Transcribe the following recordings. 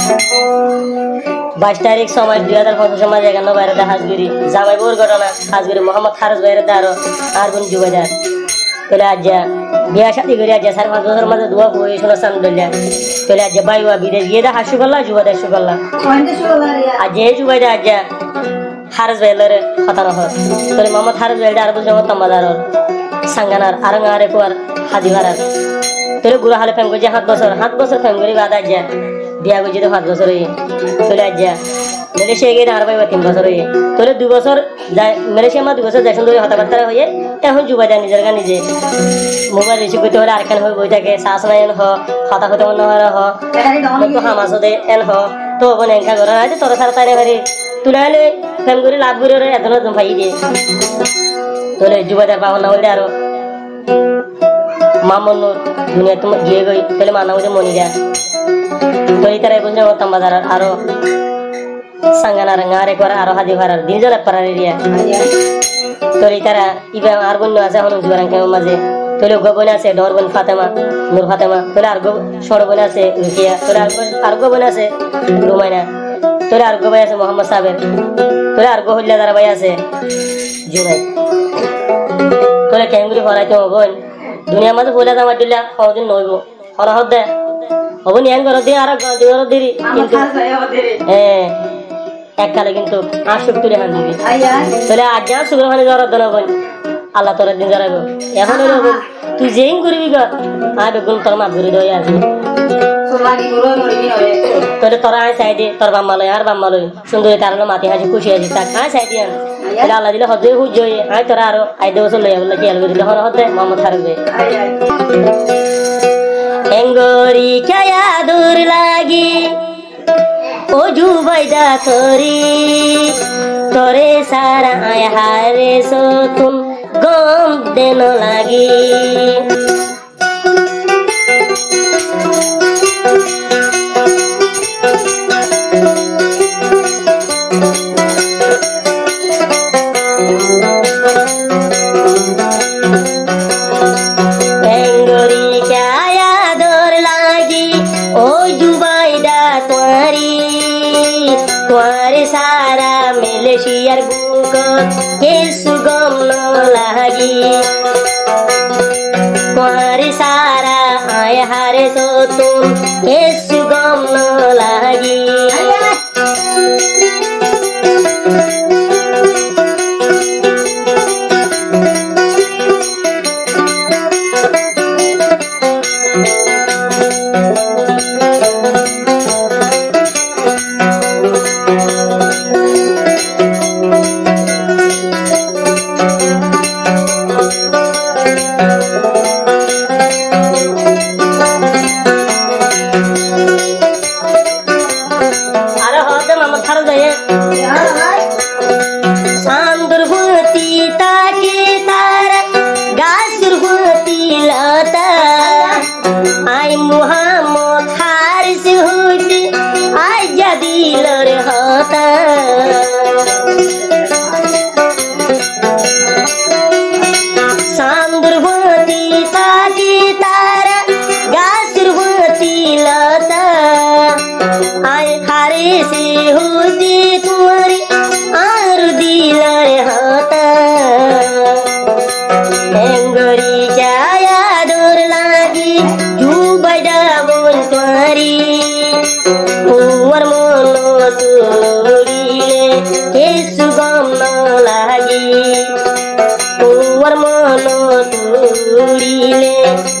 22 তারিখ সময় 2025 সময় এখানে বাইরে হাজগুড়ি জামাই বউর ঘটনা হাজগুড়ি মোহাম্মদ খারজ বাইরে আরো আর কোন যুবদার তোলে আজ বিয়া শাদি করে আজ 4-5 বছর মাঝে দুয়া বই শোনা সান দলিয়া তোলে আজ বাইওয়া বিদেশ গিয়ে দা হাসু করলা যুবদার শু করলা আজ এই যুবদার আজ খারজ বাইরে হতানো হয় তোলে মোহাম্মদ খারজ বাইরে আর বুঝে মত তামাদার সাঙ্গানার আরঙ্গারে কোয়ার হাজিবারার তোলে গুড়া হালে ফেম গজে 7 বছর ফেম করি বাদ আজ বিয়া গজে তো 5 বছর হই তোলে আজ মালয়েশিয়া গিয়ে আর বাইবা 3 বছর হই তোলে 2 বছর মালয়েশিয়া মা 2 বছর যাই সুন্দর হতাবার্তা হয়ে এখন যুবদার নিজের গা নিজে মোবাইল রিসিভ করতে হলে আরেকখান হয়ে বই থাকে শ্বাস নাই এন হতা হতে মনে হয় তো হামাসতে এন তো ওখানে এনকা করে আছে তোর সারা তাই ভারি তুলে হলে ফেম করে লাভ করে এত ভাই দিয়ে তোলে যুবদার পাওয়া না হলে আরো মামনুর দুনিয়া তোমার গিয়ে গই তাহলে মানা হচ্ছে মনিরা তোই তারা বুঝলে করতাম বাজার আরো সাঙ্গানা রাঙ্গারে করে আরো হাজি ভাড়ার দিন জলে পারার এরিয়া তোই তারা ইবা আর বন্য আছে এখন জুয়ারাং কেমন মাঝে তোলে গোবন আছে ডরবন ফাতেমা নূর ফাতেমা তোলে আর সরবন আছে রুকিয়া তোলে আর গোবন আছে রুমাইনা তোলে আর গোবাই আছে মোহাম্মদ সাবের তোলে আর গোহল্লা দারা ভাই আছে জুনাই তোলে কেমগুলি ভরাইতে বোন দুনিয়ার মাঝে বলে আমার দিলা কদিন নইব হরহদ দে হব নিয়ান ঘর দিয়ে আর ঘর দিরি কিন্তু এককালে কিন্তু আর সুখ তুলে হান দিবি তাহলে আজ যা সুখের মানে জ্বর দেন বোন আল্লাহ তোর দিন জ্বরাইব এখন হইল বোন তুই যেই করবি গর আর বেগুন তোর মা ঘুরে দই আসবি তোরে তোরা আয় চাই দে তোর বাম্মা আর বাম্মা লই সুন্দর কারণ মাতি হাসি খুশি আছি তাক আয় চাই দিয়ে তাহলে আল্লাহ দিলে হদে হুজ আয় তোরা আরো আই দে বছর লইয়া বললে কি আলবে দিলে হন হদে মোহাম্মদ থাকবে এঙ্গরি কায়া দূর লাগি ও জুবাইদা তোরি তোরে সারা আয় হারে সতুন গম দেন লাগি সারা মালয়েশিয়ার বুক কে সুগম লাগি তোমার সারা আয় হারে সতুন কে সুগম লাগি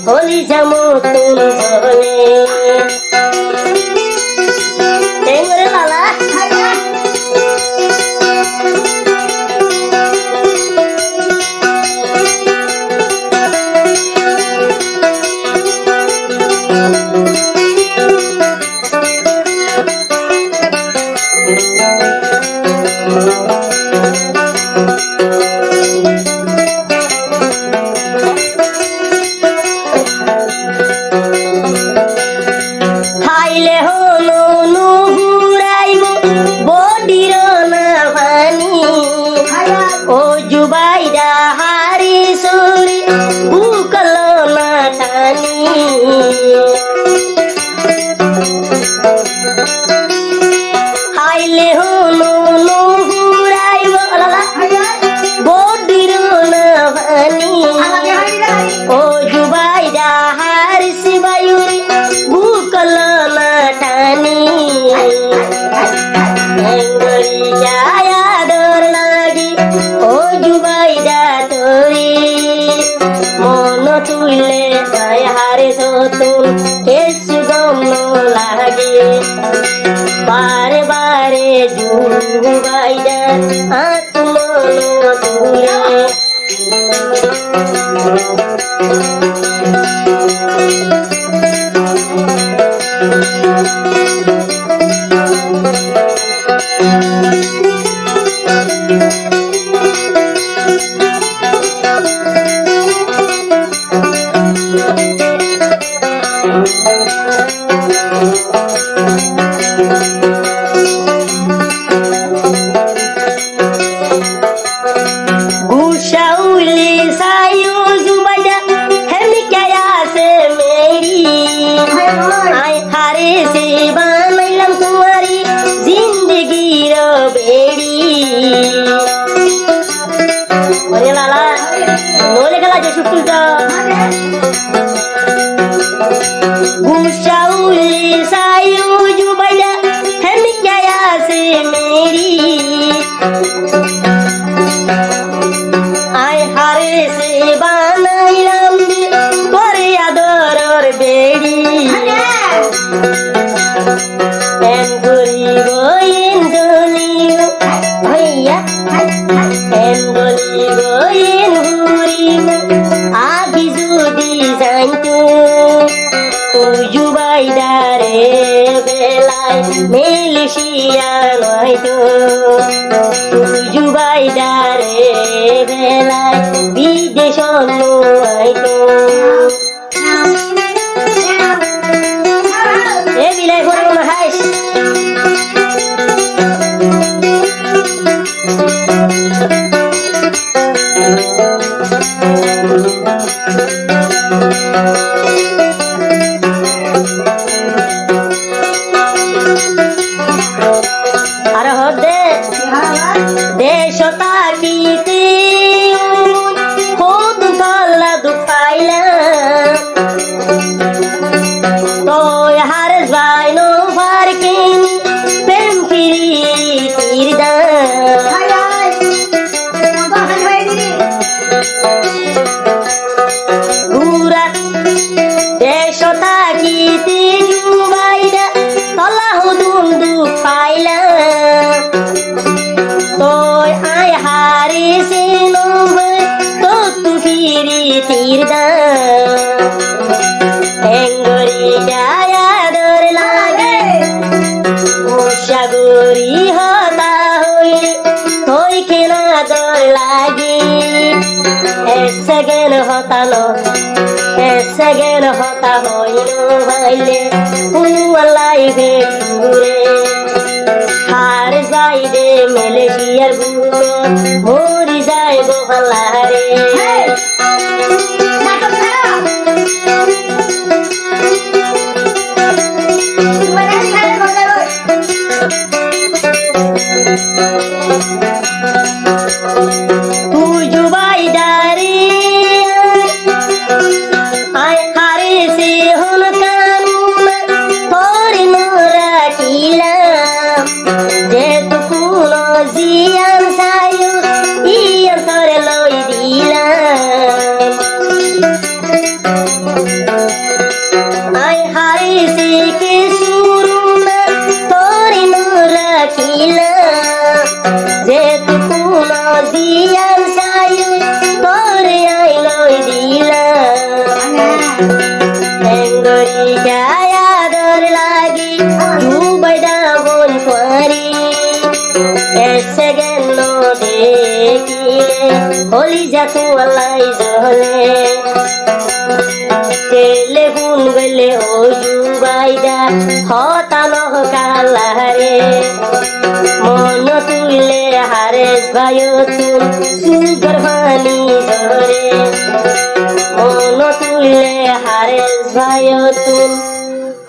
होली जमो तुम बोले तेरे लाला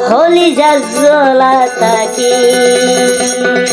होली जज्जला ताकी